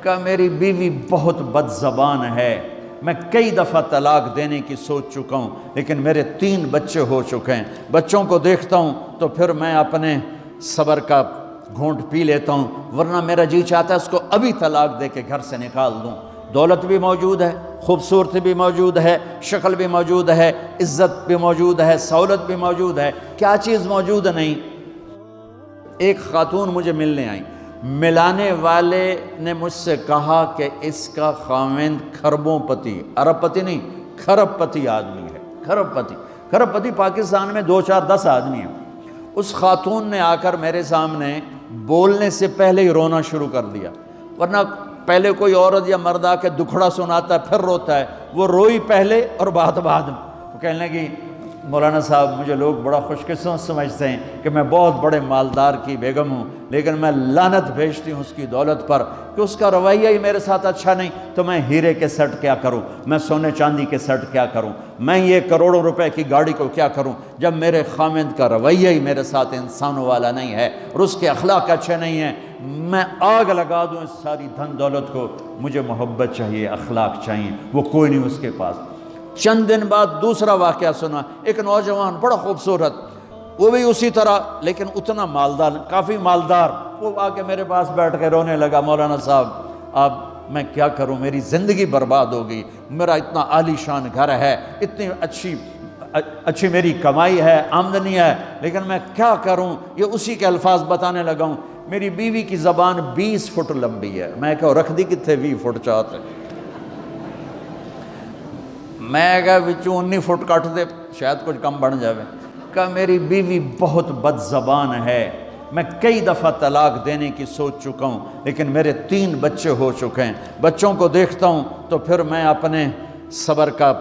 کہا میری بیوی بہت بد زبان ہے، میں کئی دفعہ طلاق دینے کی سوچ چکا ہوں، لیکن میرے 3 بچے ہو چکے ہیں، بچوں کو دیکھتا ہوں تو پھر میں اپنے صبر کا گھونٹ پی لیتا ہوں، ورنہ میرا جی چاہتا ہے اس کو ابھی طلاق دے کے گھر سے نکال دوں۔ دولت بھی موجود ہے، خوبصورتی بھی موجود ہے، شکل بھی موجود ہے، عزت بھی موجود ہے، سہولت بھی موجود ہے، کیا چیز موجود نہیں؟ ایک خاتون مجھے ملنے آئی، ملانے والے نے مجھ سے کہا کہ اس کا خاوند کھربوں پتی، ارب پتی نہیں، کھرب پتی آدمی ہے، کھرب پتی۔ کھرب پتی پاکستان میں 2 4 10 آدمی ہیں۔ اس خاتون نے آ کر میرے سامنے بولنے سے پہلے ہی رونا شروع کر دیا، ورنہ پہلے کوئی عورت یا مرد آ کے دکھڑا سناتا ہے پھر روتا ہے، وہ روئی پہلے اور بات بعد میں۔ وہ کہنے لگی مولانا صاحب مجھے لوگ بڑا خوش قسمت سمجھتے ہیں کہ میں بہت بڑے مالدار کی بیگم ہوں، لیکن میں لعنت بھیجتی ہوں اس کی دولت پر کہ اس کا رویہ ہی میرے ساتھ اچھا نہیں، تو میں ہیرے کے سیٹ کیا کروں، میں سونے چاندی کے سیٹ کیا کروں، میں یہ کروڑوں روپے کی گاڑی کو کیا کروں جب میرے خاوند کا رویہ ہی میرے ساتھ انسانوں والا نہیں ہے اور اس کے اخلاق اچھے نہیں ہیں۔ میں آگ لگا دوں اس ساری دھن دولت کو، مجھے محبت چاہیے، اخلاق چاہیے، وہ کوئی نہیں اس کے پاس۔ چند دن بعد دوسرا واقعہ سنا، ایک نوجوان بڑا خوبصورت، وہ بھی اسی طرح لیکن اتنا مالدار، کافی مالدار، وہ آ کے میرے پاس بیٹھ کے رونے لگا، مولانا صاحب اب میں کیا کروں، میری زندگی برباد ہو گئی، میرا اتنا عالی شان گھر ہے، اتنی اچھی میری کمائی ہے، آمدنی ہے، لیکن میں کیا کروں۔ یہ اسی کے الفاظ بتانے لگا ہوں، میری بیوی کی زبان 20 فٹ لمبی ہے۔ میں کہا رکھ دی کتنے 20 فٹ چاہتے، میں کہا وچوں 19 فٹ کٹ دے شاید کچھ کم بن جاوے۔ کہا میری بیوی بہت بد زبان ہے، میں کئی دفعہ طلاق دینے کی سوچ چکا ہوں، لیکن میرے 3 بچے ہو چکے ہیں، بچوں کو دیکھتا ہوں تو پھر میں اپنے صبر کا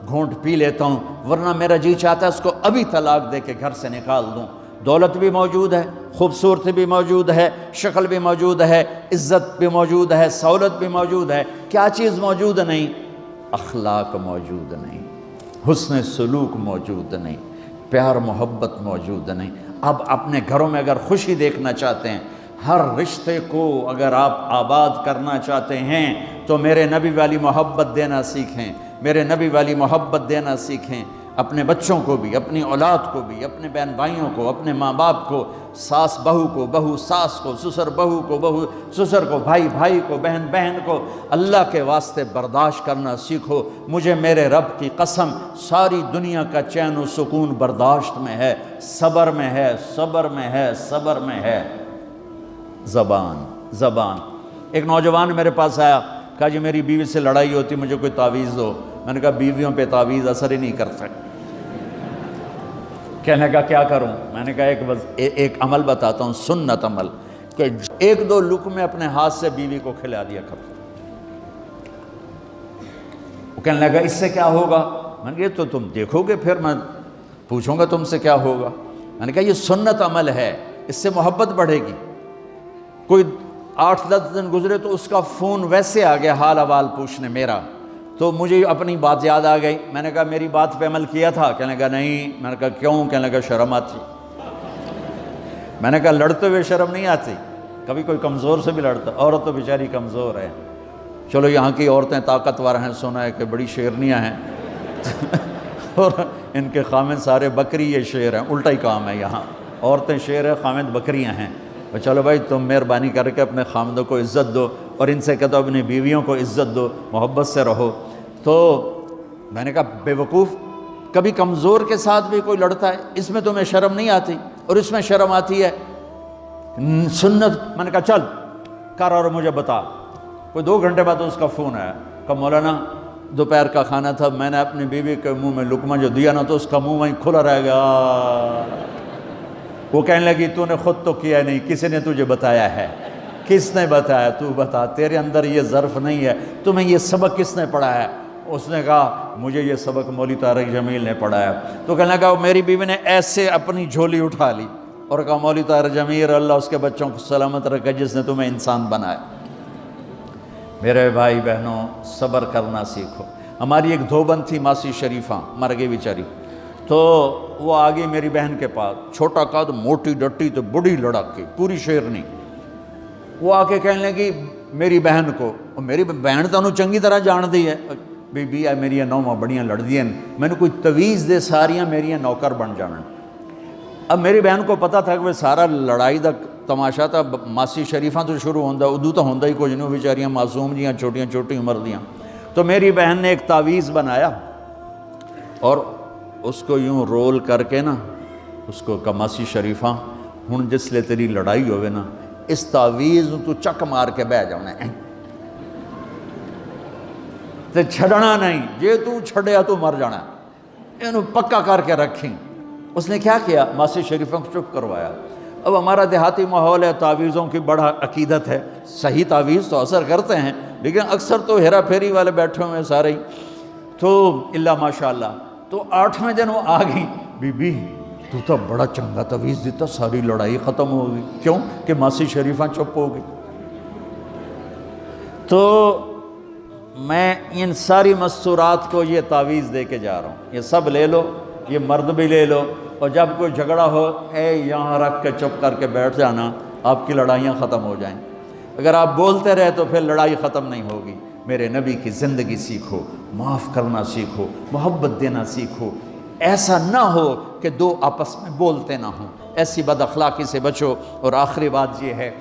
گھونٹ پی لیتا ہوں، ورنہ میرا جی چاہتا ہے اس کو ابھی طلاق دے کے گھر سے نکال دوں۔ دولت بھی موجود ہے، خوبصورتی بھی موجود ہے، شکل بھی موجود ہے، عزت بھی موجود ہے، سہولت بھی موجود ہے، کیا چیز موجود نہیں؟ اخلاق موجود نہیں، حسن سلوک موجود نہیں، پیار محبت موجود نہیں۔ اب اپنے گھروں میں اگر خوشی دیکھنا چاہتے ہیں، ہر رشتے کو اگر آپ آباد کرنا چاہتے ہیں تو میرے نبی والی محبت دینا سیکھیں، میرے نبی والی محبت دینا سیکھیں، اپنے بچوں کو بھی، اپنی اولاد کو بھی، اپنے بہن بھائیوں کو، اپنے ماں باپ کو، ساس بہو کو، بہو ساس کو، سسر بہو کو، بہو سسر کو، بھائی بھائی کو، بہن بہن کو، اللہ کے واسطے برداشت کرنا سیکھو۔ مجھے میرے رب کی قسم ساری دنیا کا چین و سکون برداشت میں ہے، صبر میں ہے، صبر میں ہے، صبر میں ہے۔ زبان۔ ایک نوجوان میرے پاس آیا، کہا جی میری بیوی سے لڑائی ہوتی، مجھے کوئی تعویذ دو۔ میں نے کہا بیویوں پہ تعویذ اثر ہی نہیں کرتا۔ کہنے کا کیا کروں؟ میں نے کہا ایک عمل بتاتا ہوں، سنت عمل، کہ 1-2 لقمے اپنے ہاتھ سے بیوی کو کھلا دیا کرو۔ وہ کہنے لگا اس سے کیا ہوگا؟ میں نے کہا یہ تو تم دیکھو گے، پھر میں پوچھوں گا تم سے کیا ہوگا۔ میں نے کہا یہ سنت عمل ہے، اس سے محبت بڑھے گی۔ کوئی 8-10 دن گزرے تو اس کا فون ویسے آ گیا حال احوال پوچھنے میرا، تو مجھے اپنی بات یاد آ گئی۔ میں نے کہا میری بات پہ عمل کیا تھا؟ کہنے لگا نہیں۔ میں نے کہا کیوں؟ کہنے لگا شرم آتی۔ میں نے کہا لڑتے ہوئے شرم نہیں آتی؟ کبھی کوئی کمزور سے بھی لڑتا، عورت تو بیچاری کمزور ہے، چلو یہاں کی عورتیں طاقتور ہیں، سنا ہے کہ بڑی شیرنیاں ہیں اور ان کے خامد سارے بکری یہ شیر ہیں، الٹا ہی کام ہے، یہاں عورتیں شیر ہیں، خامد بکریاں ہیں۔ چلو بھائی تم مہربانی کر کے اپنے خامدوں کو عزت دو، اور ان سے کہتا ہوں اپنی بیویوں کو عزت دو، محبت سے رہو۔ تو میں نے کہا بے وقوف، کبھی کمزور کے ساتھ بھی کوئی لڑتا ہے، اس میں تمہیں شرم نہیں آتی؟ اور اس میں شرم آتی ہے سنت۔ میں نے کہا چل کر اور مجھے بتا۔ کوئی 2 گھنٹے بعد اس کا فون آیا، کہا مولانا دوپہر کا کھانا تھا، میں نے اپنی بیوی کے منہ میں لقمہ جو دیا نا تو اس کا منہ وہیں کھلا رہ گیا۔ وہ کہنے لگی تو نے خود تو کیا نہیں، کسی نے تجھے بتایا ہے؟ کس نے بتایا؟ تو بتا، تیرے اندر یہ ظرف نہیں ہے، تمہیں یہ سبق کس نے پڑھایا ہے؟ اس نے کہا مجھے یہ سبق مولوی طارق جمیل نے پڑھایا۔ تو کہنے لگا میری بیوی نے ایسے اپنی جھولی اٹھا لی اور کہا مولوی طارق جمیل اللہ اس کے بچوں کو سلامت رکھے جس نے تمہیں انسان بنایا۔ میرے بھائی بہنوں صبر کرنا سیکھو۔ ہماری ایک دھوبن تھی ماسی شریفہ، مر گئی بیچاری، تو وہ آ گئی میری بہن کے پاس، چھوٹا قد، موٹی ڈٹی تو بڑی لڑک کی، پوری شیرنی۔ وہ آ کے کہنے لگی میری بہن کو، میری بہن تو انہوں چنگی طرح جان دی ہے، بی بی ہے میری نوواں بڑیاں لڑدیاں، میں نے کوئی تویز دے ساریاں میری نوکر بن جانا۔ اب میری بہن کو پتہ تھا کہ وہ سارا لڑائی دا تماشا تھا ماسی شریفاں تو شروع ہوندہ، ادو تو ہوندہ ہی کچھ نہیں، بیچاریاں معصوم جیاں چھوٹیاں چھوٹی عمر دیاں۔ تو میری بہن نے ایک تعویذ بنایا اور اس کو یوں رول کر کے نا اس کو کہا ماسی شریفاں ہن جس لے تیری لڑائی ہوئے نا اس تعویذ تو چک مار کے بہ جانا ہے تے چھڑنا نہیں، جے تو چھڑیا تو مر جانا، انہوں پکا کر کے رکھیں۔ اس نے کیا کیا؟ ماسی شریفوں کو چپ کروایا۔ اب ہمارا دیہاتی ماحول ہے، تعویذوں کی بڑا عقیدت ہے، صحیح تعویذ تو اثر کرتے ہیں لیکن اکثر تو ہیرا پھیری والے بیٹھے ہوئے سارے ہی، تو اللہ ماشاءاللہ۔ تو 8ویں دن وہ آ گئی، بی بی تو بڑا چنگا تعویذ دیتا، ساری لڑائی ختم ہو گئی۔ کیوں کہ ماسی شریفاں چپ ہو گئی۔ تو میں ان ساری مستورات کو یہ تعویذ دے کے جا رہا ہوں، یہ سب لے لو، یہ مرد بھی لے لو، اور جب کوئی جھگڑا ہو اے یہاں رکھ کے چپ کر کے بیٹھ جانا، آپ کی لڑائیاں ختم ہو جائیں۔ اگر آپ بولتے رہے تو پھر لڑائی ختم نہیں ہوگی۔ میرے نبی کی زندگی سیکھو، معاف کرنا سیکھو، محبت دینا سیکھو، ایسا نہ ہو کہ دو آپس میں بولتے نہ ہوں، ایسی بد اخلاقی سے بچو۔ اور آخری بات یہ ہے،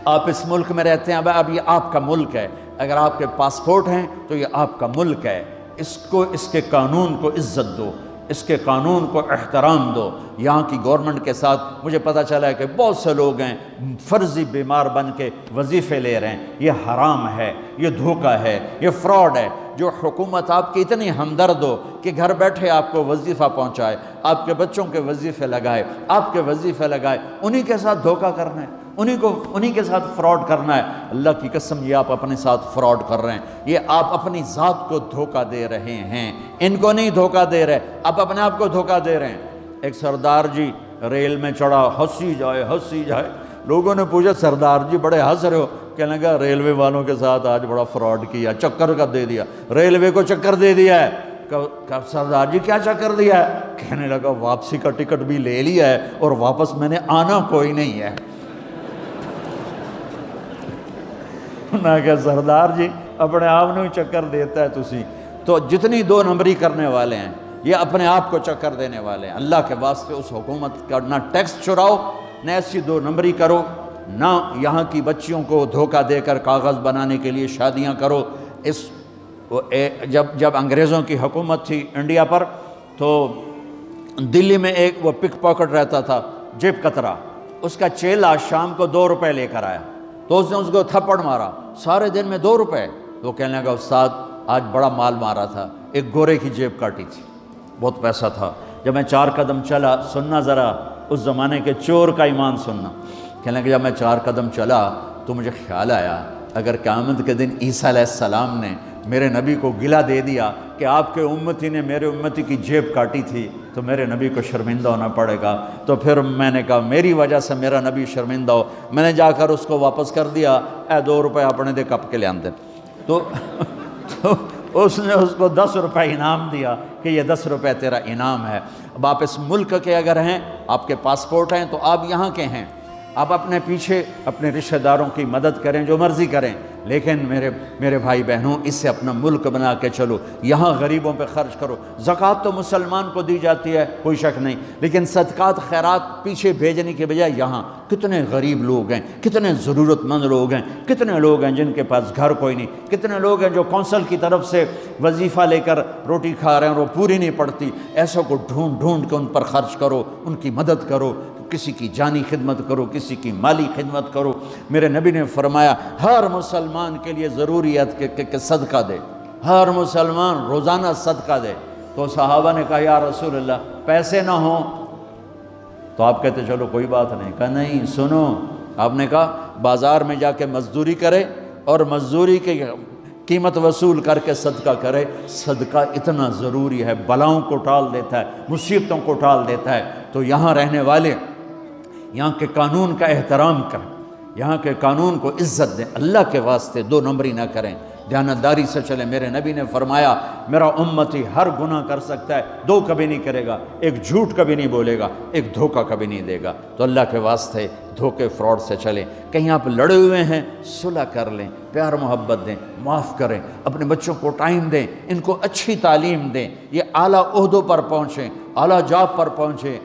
آپ اس ملک میں رہتے ہیں، اب یہ آپ کا ملک ہے، اگر آپ کے پاسپورٹ ہیں تو یہ آپ کا ملک ہے، اس کو اس کے قانون کو عزت دو، اس کے قانون کو احترام دو۔ یہاں کی گورنمنٹ کے ساتھ مجھے پتہ چلا ہے کہ بہت سے لوگ ہیں فرضی بیمار بن کے وظیفے لے رہے ہیں، یہ حرام ہے، یہ دھوکہ ہے، یہ فراڈ ہے۔ جو حکومت آپ کی اتنی ہمدرد ہو کہ گھر بیٹھے آپ کو وظیفہ پہنچائے، آپ کے بچوں کے وظیفے لگائے، آپ کے وظیفے لگائے، انہی کے ساتھ دھوکہ کرنا ہے، انہی کے ساتھ فراڈ کرنا ہے۔ اللہ کی قسم یہ آپ اپنے ساتھ فراڈ کر رہے ہیں، یہ آپ اپنی ذات کو دھوکہ دے رہے ہیں، ان کو نہیں دھوکہ دے رہے، آپ اپنے آپ کو دھوکہ دے رہے ہیں۔ ایک سردار جی ریل میں چڑھا، ہنسی جائے، لوگوں نے پوچھا سردار جی بڑے ہنس رہے ہو؟ کہنے لگا ریلوے والوں کے ساتھ آج بڑا فراڈ کیا، چکر کا دے دیا، ریلوے کو چکر دے دیا ہے۔ کہا سردار جی کیا چکر دیا ہے؟ کہنے لگا واپسی کا ٹکٹ بھی لے لیا ہے اور واپس میں نے آنا کوئی نہیں ہے۔ میں کہا سردار جی اپنے آپ نے چکر دیتا ہے تسی تو جتنی 2 نمبری کرنے والے ہیں یہ اپنے آپ کو چکر دینے والے ہیں۔ اللہ کے واسطے اس حکومت کا نہ ٹیکس چراؤ، نہ ایسی 2 نمبری کرو، نہ یہاں کی بچیوں کو دھوکہ دے کر کاغذ بنانے کے لیے شادیاں کرو۔ جب انگریزوں کی حکومت تھی انڈیا پر تو دلی میں ایک وہ پک پاکٹ رہتا تھا جیب کترا، اس کا چیلا شام کو 2 روپے لے کر آیا تو اس نے اس کو تھپڑ مارا، سارے دن میں 2 روپے۔ تو کہنے لگا استاد آج بڑا مال مارا تھا، ایک گورے کی جیب کاٹی تھی، بہت پیسہ تھا۔ جب میں 4 قدم چلا، سننا ذرا اس زمانے کے چور کا ایمان سننا، کہنے لگا جب میں 4 قدم چلا تو مجھے خیال آیا اگر قیامت کے دن عیسیٰ علیہ السلام نے میرے نبی کو گلہ دے دیا کہ آپ کے امتی نے میرے امتی کی جیب کاٹی تھی تو میرے نبی کو شرمندہ ہونا پڑے گا۔ تو پھر میں نے کہا میری وجہ سے میرا نبی شرمندہ ہو، میں نے جا کر اس کو واپس کر دیا، اے 2 روپے اپنے دے کپ کے لے آندے۔ تو اس نے اس کو 10 روپے انعام دیا کہ یہ 10 روپے تیرا انعام ہے۔ اب آپ اس ملک کے اگر ہیں، آپ کے پاسپورٹ ہیں تو آپ یہاں کے ہیں، آپ اپنے پیچھے اپنے رشتہ داروں کی مدد کریں، جو مرضی کریں، لیکن میرے بھائی بہنوں اسے اپنا ملک بنا کے چلو، یہاں غریبوں پہ خرچ کرو۔ زکوٰۃ تو مسلمان کو دی جاتی ہے کوئی شک نہیں، لیکن صدقات خیرات پیچھے بھیجنے کے بجائے یہاں کتنے غریب لوگ ہیں، کتنے ضرورت مند لوگ ہیں، کتنے لوگ ہیں جن کے پاس گھر کوئی نہیں، کتنے لوگ ہیں جو کونسل کی طرف سے وظیفہ لے کر روٹی کھا رہے ہیں اور وہ پوری نہیں پڑتی، ایسوں کو ڈھونڈ کے ان پر خرچ کرو، ان کی مدد کرو، کسی کی جانی خدمت کرو، کسی کی مالی خدمت کرو۔ میرے نبی نے فرمایا ہر مسلمان کے لیے ضروری ہے کہ صدقہ دے، ہر مسلمان روزانہ صدقہ دے۔ تو صحابہ نے کہا یا رسول اللہ پیسے نہ ہوں تو آپ کہتے چلو کوئی بات نہیں۔ کہا نہیں سنو، آپ نے کہا بازار میں جا کے مزدوری کرے اور مزدوری کی قیمت وصول کر کے صدقہ کرے، صدقہ اتنا ضروری ہے، بلاؤں کو ٹال دیتا ہے، مصیبتوں کو ٹال دیتا ہے۔ تو یہاں رہنے والے یہاں کے قانون کا احترام کریں، یہاں کے قانون کو عزت دیں، اللہ کے واسطے 2 نمبری نہ کریں، دیانتداری سے چلیں۔ میرے نبی نے فرمایا میرا امتی ہر گناہ کر سکتا ہے، دو کبھی نہیں کرے گا، ایک جھوٹ کبھی نہیں بولے گا، ایک دھوکہ کبھی نہیں دے گا۔ تو اللہ کے واسطے دھوکے فراڈ سے چلیں۔ کہیں آپ لڑے ہوئے ہیں صلح کر لیں، پیار محبت دیں، معاف کریں، اپنے بچوں کو ٹائم دیں، ان کو اچھی تعلیم دیں، یہ اعلیٰ عہدوں پر پہنچیں، اعلیٰ جاب پر پہنچیں۔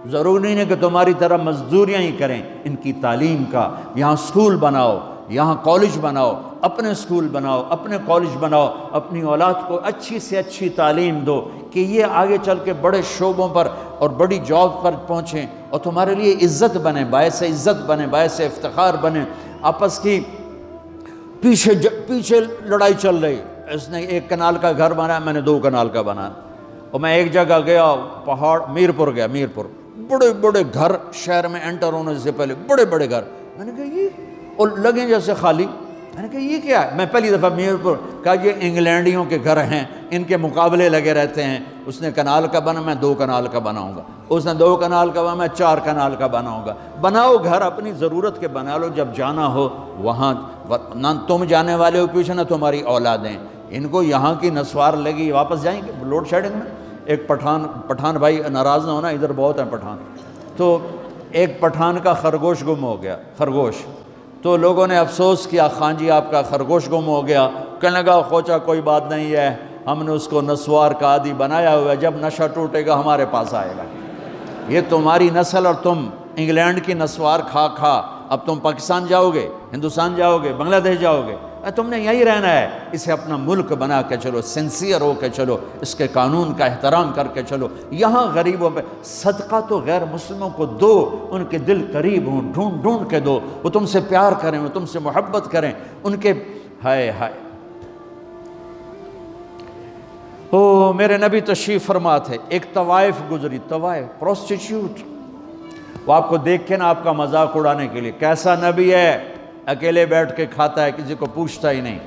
ضروری نہیں ہے کہ تمہاری طرح مزدوریاں ہی کریں، ان کی تعلیم کا یہاں سکول بناؤ، یہاں کالج بناؤ، اپنے سکول بناؤ، اپنے کالج بناؤ، اپنی اولاد کو اچھی سے اچھی تعلیم دو کہ یہ آگے چل کے بڑے شعبوں پر اور بڑی جاب پر پہنچیں اور تمہارے لیے عزت بنے، باعث عزت بنے، باعث افتخار بنے۔ آپس کی پیچھے لڑائی چل رہی، اس نے 1 کنال کا گھر بنایا، میں نے 2 کنال کا بنایا، اور میں ایک جگہ گیا پہاڑ میرپور گیا، میرپور بڑے بڑے گھر شہر میں انٹر ہونے سے پہلے بڑے بڑے گھر، میں نے کہا یہ اور لگیں جیسے خالی، میں نے کہا یہ کیا ہے؟ میں پہلی دفعہ میرپور کہا یہ انگلینڈیوں کے گھر ہیں، ان کے مقابلے لگے رہتے ہیں، اس نے کنال کا بنا، میں 2 کنال کا بناؤں گا، اس نے 2 کنال کا بنا، میں 4 کنال کا بناؤں گا۔ بناؤ گھر اپنی ضرورت کے بنا لو، جب جانا ہو وہاں نہ تم جانے والے ہو پیچھے، نہ تمہاری اولادیں، ان کو یہاں کی نسوار لگی واپس جائیں گے لوڈ شیڈنگ میں۔ ایک پٹھان بھائی ناراض نہ ہونا، ادھر بہت ہیں پٹھان، تو ایک پٹھان کا خرگوش گم ہو گیا، خرگوش، تو لوگوں نے افسوس کیا خان جی آپ کا خرگوش گم ہو گیا، کہنے لگا خوچا کوئی بات نہیں ہے، ہم نے اس کو نسوار کا عادی بنایا ہوا ہے، جب نشہ ٹوٹے گا ہمارے پاس آئے گا۔ یہ تمہاری نسل اور تم انگلینڈ کی نسوار کھا کھا اب تم پاکستان جاؤ گے، ہندوستان جاؤ گے، بنگلہ دیش جاؤ گے، تم نے یہی رہنا ہے۔ اسے اپنا ملک بنا کے چلو، سنسیئر ہو کے چلو، اس کے قانون کا احترام کر کے چلو۔ یہاں غریبوں پہ صدقہ تو غیر مسلموں کو دو، ان کے دل قریب ہوں، ڈھونڈ ڈھونڈ کے دو، وہ تم سے پیار کریں، وہ تم سے محبت کریں، ان کے ہائے ہائے۔ او میرے نبی تشریف فرما تھے، ایک طوائف گزری، طوائف پروسٹیٹیوٹ، وہ آپ کو دیکھ کے نا آپ کا مذاق اڑانے کے لیے، کیسا نبی ہے، اکیلے بیٹھ کے کھاتا ہے، کسی کو پوچھتا ہی نہیں۔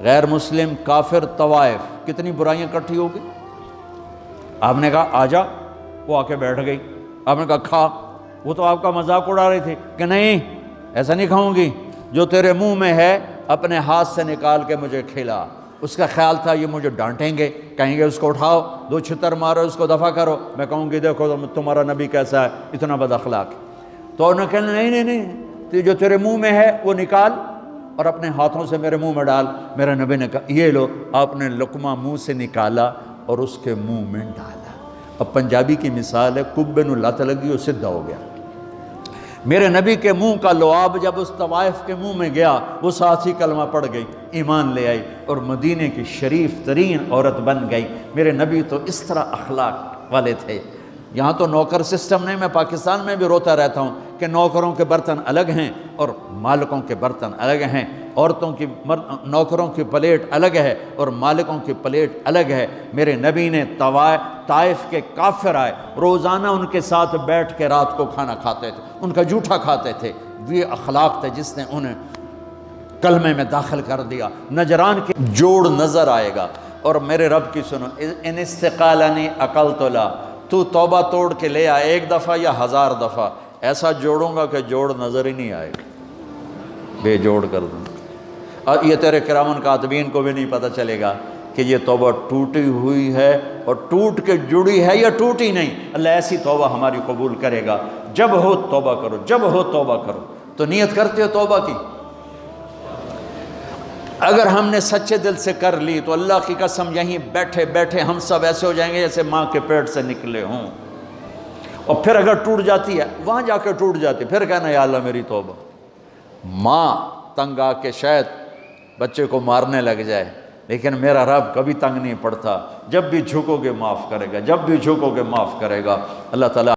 غیر مسلم کافر طوائف، کتنی برائیاں اکٹھی ہو گئی۔ آپ نے کہا آ جا، وہ آ کے بیٹھ گئی، آپ نے کہا کھا، وہ تو آپ کا مذاق اڑا رہی تھی کہ نہیں ایسا نہیں کھاؤں گی، جو تیرے منہ میں ہے اپنے ہاتھ سے نکال کے مجھے کھلا۔ اس کا خیال تھا یہ مجھے ڈانٹیں گے، کہیں گے اس کو اٹھاؤ، 2 چھتر مارو، اس کو دفع کرو، میں کہوں گی دیکھو تمہارا نبی کیسا ہے، اتنا بد اخلاق۔ تو انہوں نے کہا نہیں، جو تیرے منہ میں ہے وہ نکال اور اپنے ہاتھوں سے میرے منہ میں ڈال۔ میرے نبی نے کہا یہ لو، آپ نے لقمہ منہ سے نکالا اور اس کے منہ میں ڈالا۔ اب پنجابی کی مثال ہے، کبے نو لت لگی اور سدھا ہو گیا۔ میرے نبی کے منہ کا لعاب جب اس طوائف کے منہ میں گیا، وہ ساتھ ہی کلمہ پڑھ گئی، ایمان لے آئی اور مدینے کی شریف ترین عورت بن گئی۔ میرے نبی تو اس طرح اخلاق والے تھے۔ یہاں تو نوکر سسٹم نہیں، میں پاکستان میں بھی روتا رہتا ہوں کہ نوکروں کے برتن الگ ہیں اور مالکوں کے برتن الگ ہیں، عورتوں کی نوکروں کی پلیٹ الگ ہے اور مالکوں کی پلیٹ الگ ہے۔ میرے نبی نے طائف کے کافر آئے، روزانہ ان کے ساتھ بیٹھ کے رات کو کھانا کھاتے تھے، ان کا جھوٹا کھاتے تھے۔ یہ اخلاق تھے جس نے انہیں کلمے میں داخل کر دیا۔ نجران کے جوڑ نظر آئے گا، اور میرے رب کی سنو، ان استقالنی عقلت لا، تو توبہ توڑ کے لے آئے 1 دفعہ یا 1000 دفعہ، ایسا جوڑوں گا کہ جوڑ نظر ہی نہیں آئے گا، بے جوڑ کر دوں۔ اور یہ تیرے کرامن کاتبین کو بھی نہیں پتہ چلے گا کہ یہ توبہ ٹوٹی ہوئی ہے اور ٹوٹ کے جڑی ہے یا ٹوٹی نہیں۔ اللہ ایسی توبہ ہماری قبول کرے گا۔ جب ہو توبہ کرو، جب ہو توبہ کرو۔ تو نیت کرتے ہو توبہ کی؟ اگر ہم نے سچے دل سے کر لی تو اللہ کی قسم یہیں بیٹھے بیٹھے ہم سب ایسے ہو جائیں گے جیسے ماں کے پیٹ سے نکلے ہوں۔ اور پھر اگر ٹوٹ جاتی ہے، وہاں جا کے ٹوٹ جاتی، پھر کہنا یا اللہ میری توبہ۔ ماں تنگ آ کے شاید بچے کو مارنے لگ جائے، لیکن میرا رب کبھی تنگ نہیں پڑتا، جب بھی جھکو گے معاف کرے گا، جب بھی جھکو گے معاف کرے گا۔ اللہ تعالیٰ